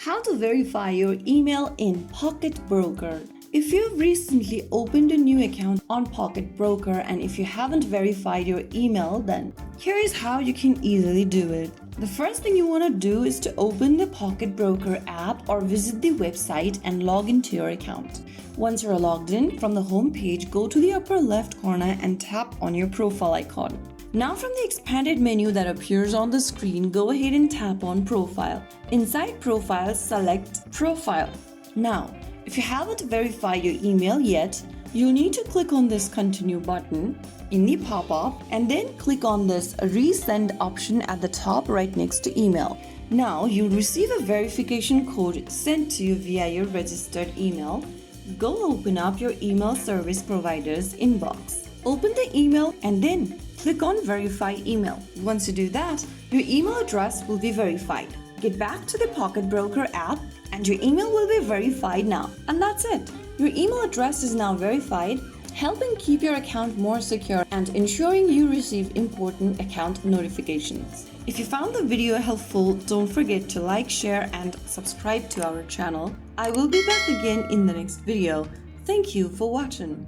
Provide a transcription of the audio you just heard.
How to verify your email in Pocket Broker. If you've recently opened a new account on Pocket Broker and if you haven't verified your email, then here is how you can easily do it. The first thing you want to do is to open the Pocket Broker app or visit the website and log into your account. Once you're logged in, from the home page, go to the upper left corner and tap on your profile icon. Now from the expanded menu that appears on the screen, go ahead and tap on Profile. Inside Profile, select Profile. Now, if you haven't verified your email yet, you need to click on this Continue button in the pop-up and then click on this Resend option at the top right next to email. Now, you'll receive a verification code sent to you via your registered email. Go open up your email service provider's inbox. Open the email and then click on Verify Email. Once you do that, your email address will be verified. Get back to the Pocket Broker app and your email will be verified now. And that's it. Your email address is now verified, helping keep your account more secure and ensuring you receive important account notifications. If you found the video helpful, don't forget to like, share, and subscribe to our channel. I will be back again in the next video. Thank you for watching.